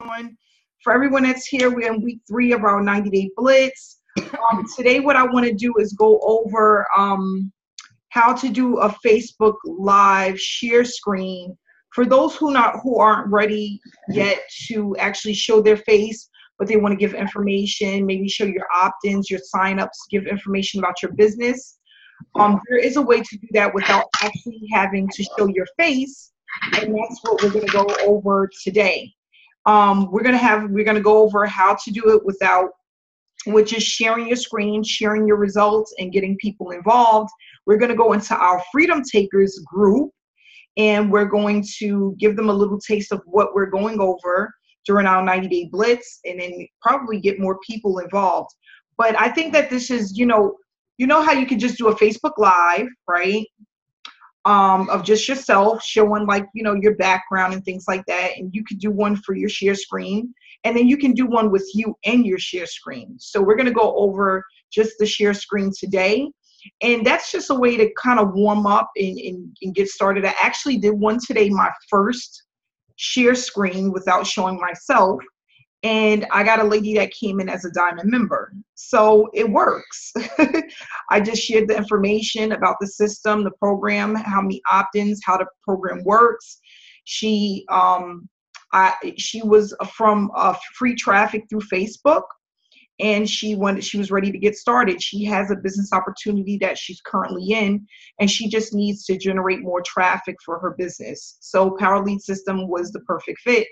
everyone. For everyone that's here, we're in week 3 of our 90-day blitz. Today, what I want to do is go over how to do a Facebook Live share screen for those who aren't ready yet to actually show their face, but they want to give information, maybe show your opt-ins, your sign-ups, give information about your business. There is a way to do that without actually having to show your face, and that's what we're going to go over today. We're going to go over how to do it with just sharing your screen, sharing your results, and getting people involved. We're going to go into our Freedom Takers group, and we're going to give them a little taste of what we're going over during our 90-day blitz, and then probably get more people involved. But I think that this is, you know how you can just do a Facebook Live, right? Of just yourself showing, like, your background and things like that. And you could do one for your share screen, and then you can do one with you and your share screen. So we're going to go over just the share screen today. And that's just a way to kind of warm up and get started. I actually did one today, my first share screen without showing myself. And I got a lady that came in as a diamond member. So it works. I just shared the information about the system, the program, how many opt-ins, how the program works. She was from free traffic through Facebook, and she was ready to get started. She has a business opportunity that she's currently in, and she just needs to generate more traffic for her business. So Power Lead System was the perfect fit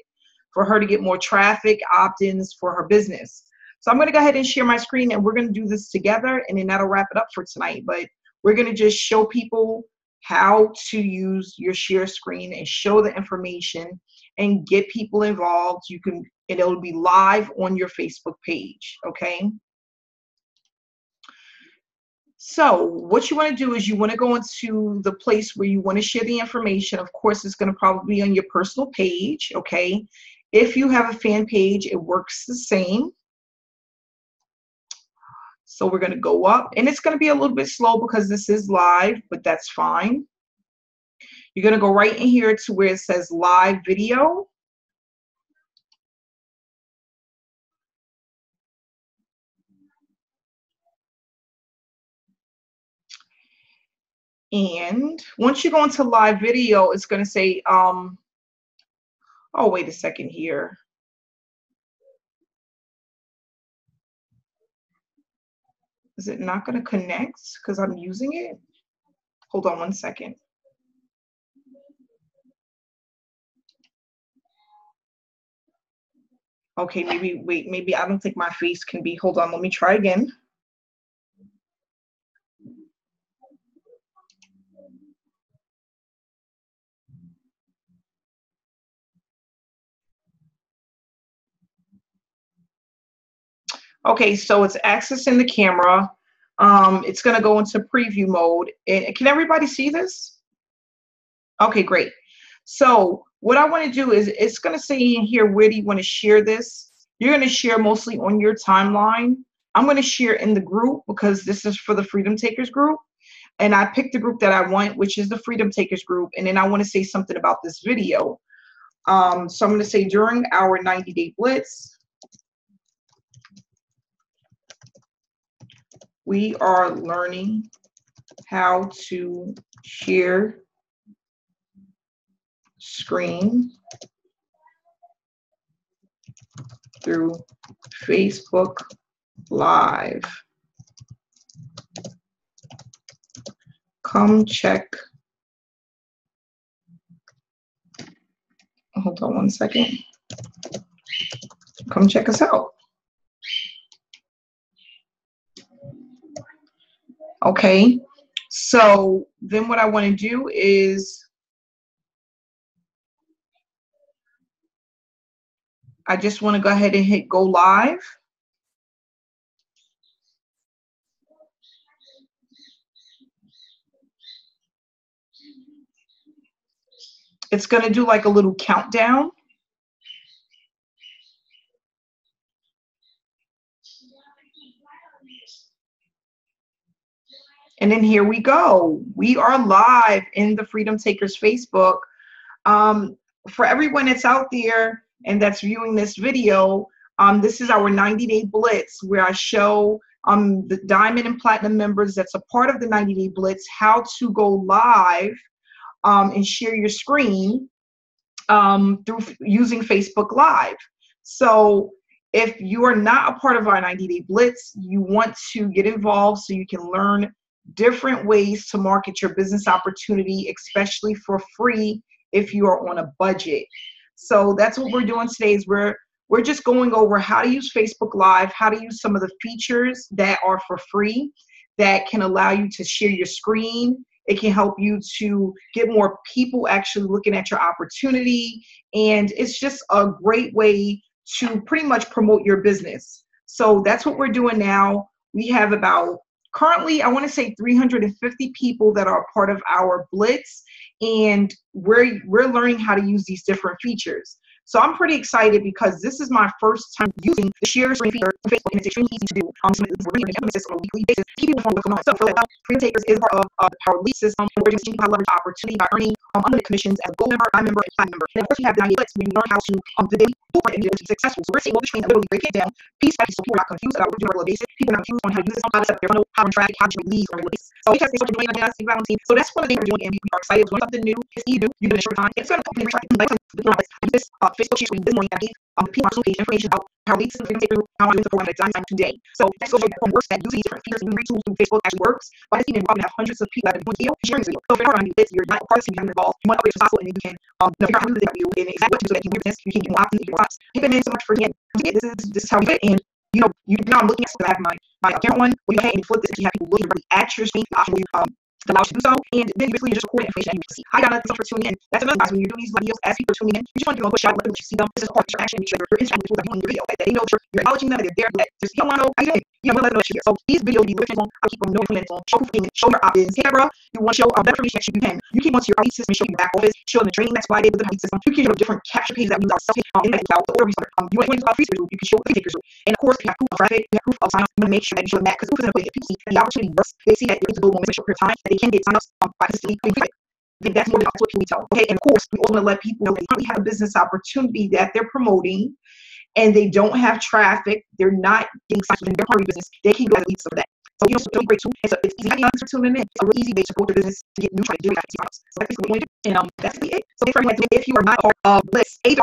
for her to get more traffic, opt-ins for her business. So I'm going to go ahead and share my screen, and we're going to do this together, and then that'll wrap it up for tonight. But we're going to just show people how to use your share screen and show the information and get people involved. And it'll be live on your Facebook page, okay? So what you want to do is you want to go into the place where you want to share the information. Of course, it's going to probably be on your personal page, okay? If you have a fan page, it works the same. So we're going to go up, and it's going to be a little bit slow because this is live, but that's fine. You're going to go right in here to where it says live video. And once you go into live video, it's going to say, oh, wait a second here. Is it not going to connect because I'm using it? Hold on one second. Okay, maybe I don't think my face can be. Hold on, let me try again. Okay, so it's accessing the camera. It's going to go into preview mode. And can everybody see this? Okay, great. So what I want to do is, it's going to say in here, where do you want to share this? You're going to share mostly on your timeline. I'm going to share in the group because this is for the Freedom Takers group. And I picked the group that I want, which is the Freedom Takers group. And then I want to say something about this video. So I'm going to say, during our 90-day blitz, we are learning how to share screen through Facebook Live. Come check. Hold on one second. Come check us out. Okay, so then what I want to do is I just want to go ahead and hit go live. It's going to do like a little countdown. And then here we go. We are live in the Freedom Takers Facebook. For everyone that's out there, and that's viewing this video, this is our 90-day blitz where I show the diamond and platinum members that's a part of the 90-day blitz how to go live and share your screen through using Facebook Live. So if you are not a part of our 90-day blitz, you want to get involved so you can learn different ways to market your business opportunity, especially for free if you are on a budget. So that's what we're doing today, is we're just going over how to use Facebook Live, how to use some of the features that are for free that can allow you to share your screen. It can help you to get more people actually looking at your opportunity. And it's just a great way to pretty much promote your business. So that's what we're doing now. We have about, currently, I want to say 350 people that are part of our Blitz, and we're learning how to use these different features. So I'm pretty excited because this is my first time using the share screen feature on Facebook, and it's extremely easy to do. So we're really implement this on a weekly basis. Keep people informed what's going on. So Freedom Takers is part of the Power Lead system. We're just teaching how to leverage opportunity by earning unlimited commissions as a gold member, I member, and platinum member. And of course, we have the 90 Blitz where you learn how to the daily blueprint and be successful. So we're seeing all the training and literally break it down piece by piece, so people are not confused about what we're doing on a regular basis. People are not confused on how to use this, how to set up their funnel, how to track, how to make leads on a regular basis. So because they start doing it, so that's one of the things we're doing, and we are excited. We're doing something new. It's easy to do. You do it in a short time. It's going to help you reach this Facebook share screen this morning. I gave the people on page information about how leads and freedom takers, how I'm doing the program at time today. So that's also how it works, that using different features and new tools through Facebook actually works. But I think we're going to have hundreds of people that are doing video, sharing this video. So if you're not on this, you're not a part of the team, you're involved. You want to upgrade your software, and then you can figure out how to do that video and exactly what to do so that you can hear this. You can get more options, you can get lots. Thank you so much for again. This is how we do it. And you know, I'm looking at something. I have my account one. When you go ahead and flip this, you have people looking really at your screen, the option where you allows you to do so, and then you basically just record information that you need to see. Hi, Donna, thanks so much for tuning in. That's another guys, when you're doing these videos, as people are tuning in, you just want to push out, let them see them. This is part of your action, make sure you're interacting with people that are viewing your video, that they know that you're acknowledging them, that they're there, that just you don't want to know how you doing. You know, we'll let them know that you're here. So these videos will be looking on, I'll keep them no comments on, show proof of payment, show your opt-ins. Hey, bro, you want to show better information that you can. You can want to your lead system, show your back office, show them the training that's provided with the lead system. You can show different capture pages that we use ourselves in the order research. You want to free series, you can show the takers. And of course, we have proof of traffic, we have proof of sign up. You want to make sure that you show that, because proof is in a way that people see the opportunity works. They see that it's a good moment in a short period of time, that they can get sign-ups by consistently putting free. I think that's more than what can we tell. Okay, and of course, we also want to let people know that they currently have a business opportunity that they're promoting, and they don't have traffic. They're not getting signed in their party business. They can go as leads for that. So it's a really great tool. It's easy. Thanks for tuning in. It's a really easy way to support your business to get new traffic, do traffic. So that's basically what we're going to do. And that's really it. So thanks for everyone. If you are not a part of Blitz, you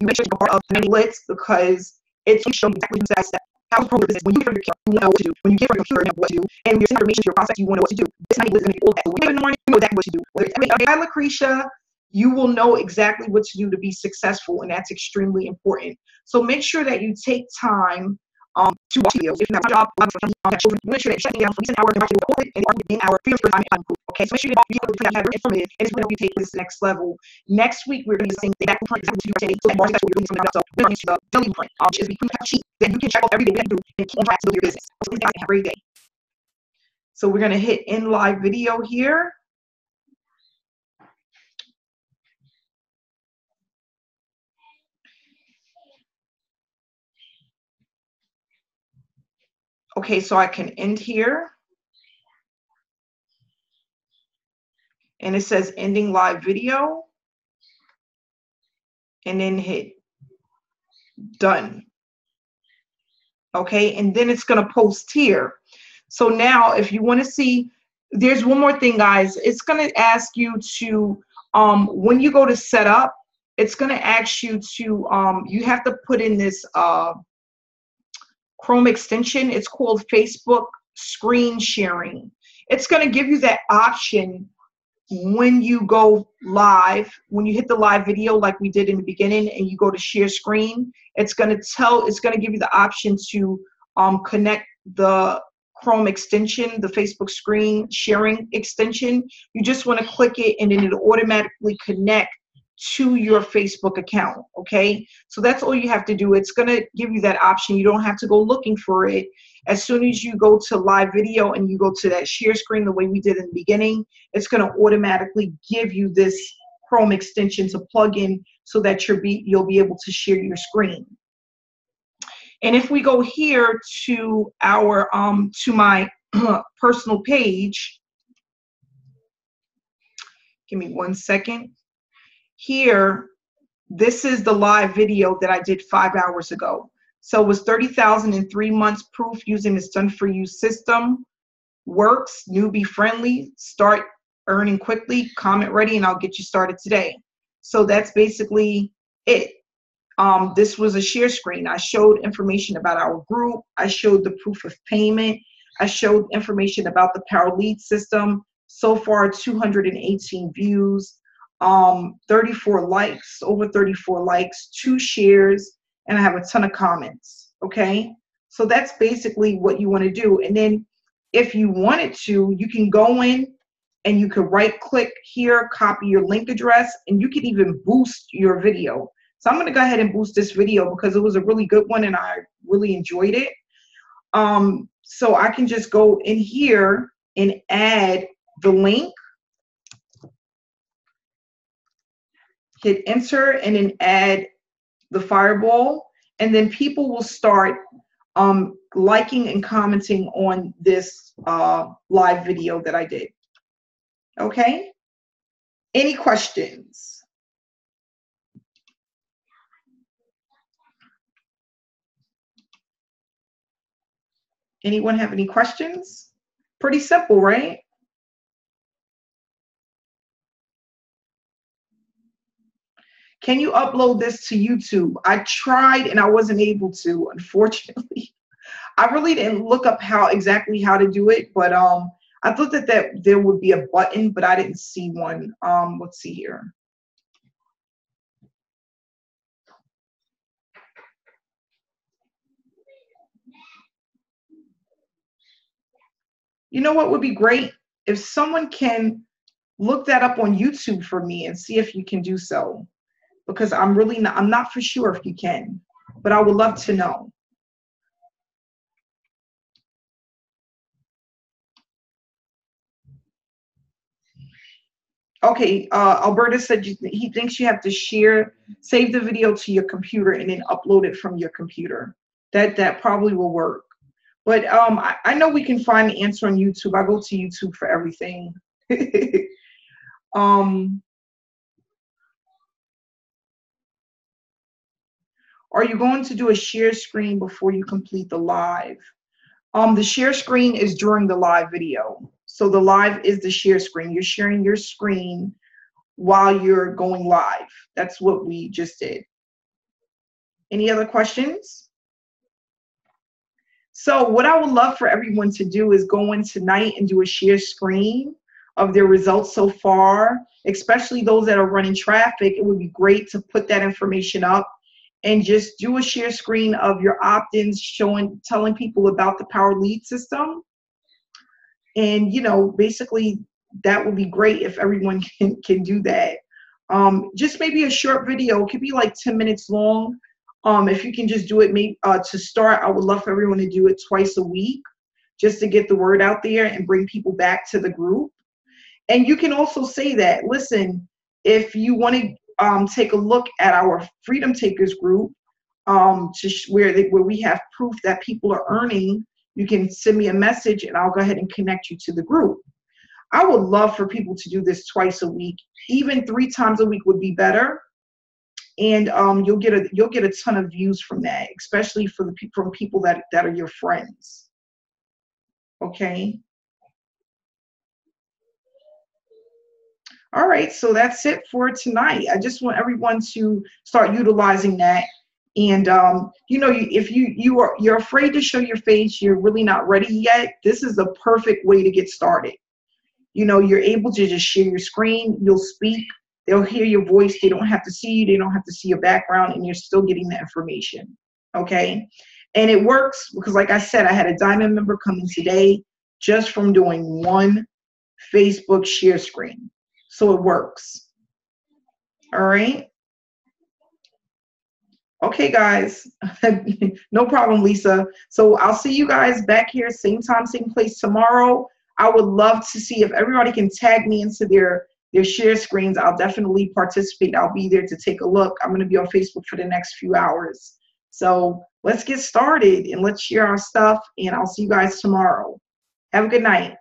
make sure you're part of the Blitz, because it's showing exactly step by step how to promote your business. When you get from your computer, you know what to do. When you get from your computer, you know what to do. And when you're sending information to your prospects, you want to know what to do. This 90 Blitz is going to be all that. So when you get in the morning, you know exactly what to do. Whether it's hi, Lucretia, you will know exactly what to do to be successful, and that's extremely important. So make sure that you take time to watch videos. If you have a job, children, make sure that you're checking down from an hour and an hour freedom for time and time. Okay, so make sure you have informative, and it's going to help you take this next level. Next week, we're going to be saying that blueprint exactly to you today. So that's what we're doing something else. So we're going to the daily blueprint, which is the blueprint sheet that you can check off every day we have to do and keep on track to build your business. So have a great day. So we're going to hit in live video here. Okay, so I can end here. And it says ending live video. And then hit done. Okay, and then it's going to post here. So now if you want to see, there's one more thing, guys. It's going to ask you to, when you go to set up, it's going to ask you to, you have to put in this Chrome extension. It's called Facebook screen sharing. It's going to give you that option when you go live, when you hit the live video like we did in the beginning and you go to share screen. It's going to give you the option to connect the Chrome extension, the Facebook screen sharing extension. You just want to click it, and then it'll automatically connect to your Facebook account. Okay, so that's all you have to do. It's going to give you that option. You don't have to go looking for it. As soon as you go to live video and you go to that share screen the way we did in the beginning, it's going to automatically give you this Chrome extension to plug in so that you'll be able to share your screen. And if we go here to our to my personal page, give me 1 second. Here, This is the live video that I did 5 hours ago. So it was 30,000 in 3 months, proof using this done for you system. Works, newbie friendly, start earning quickly, comment ready, and I'll get you started today. So that's basically it. This was a share screen. I showed information about our group. I showed the proof of payment. I showed information about the Power Lead system. So far, 218 views, 34 likes, over 34 likes, 2 shares, and I have a ton of comments, okay? So that's basically what you want to do. And then if you wanted to, you can go in and you can right click here, copy your link address, and you can even boost your video. So I'm going to go ahead and boost this video because it was a really good one and I really enjoyed it. So I can just go in here and add the link, hit enter, and then add the fireball, and then people will start liking and commenting on this live video that I did. Okay? Any questions? Anyone have any questions? Pretty simple, right? Can you upload this to YouTube? I tried and I wasn't able to, unfortunately. I really didn't look up exactly how to do it, but I thought that there would be a button, but I didn't see one. Let's see here. You know what would be great? If someone can look that up on YouTube for me and see if you can do so, because I'm not for sure if you can, but I would love to know. Okay, Alberta said he thinks you have to save the video to your computer and then upload it from your computer. That probably will work. But I know we can find the answer on YouTube. I go to YouTube for everything. Are you going to do a share screen before you complete the live? The share screen is during the live video. So the live is the share screen. You're sharing your screen while you're going live. That's what we just did. Any other questions? So what I would love for everyone to do is go in tonight and do a share screen of their results so far, especially those that are running traffic. It would be great to put that information up and just do a share screen of your opt-ins, telling people about the Power Lead system. And, you know, basically that would be great if everyone can do that. Just maybe a short video. It could be like 10 minutes long. If you can just do it to start, I would love for everyone to do it twice a week just to get the word out there and bring people back to the group. And you can also say that, listen, if you want to take a look at our Freedom Takers group, where we have proof that people are earning, you can send me a message and I'll go ahead and connect you to the group. I would love for people to do this twice a week. Even 3 times a week would be better. And you'll get a ton of views from that, especially from people that are your friends. Okay. All right, so that's it for tonight. I just want everyone to start utilizing that. And you know, if you're afraid to show your face, you're really not ready yet, this is the perfect way to get started. You know, you're able to just share your screen, you'll speak, they'll hear your voice, they don't have to see you, they don't have to see your background, and you're still getting the information. Okay? And it works because, like I said, I had a Diamond member come in today just from doing 1 Facebook share screen. So it works. All right. Okay, guys. No problem, Lisa. So I'll see you guys back here, same time, same place tomorrow. I would love to see if everybody can tag me into their share screens. I'll definitely participate. I'll be there to take a look. I'm going to be on Facebook for the next few hours. So let's get started and let's share our stuff. And I'll see you guys tomorrow. Have a good night.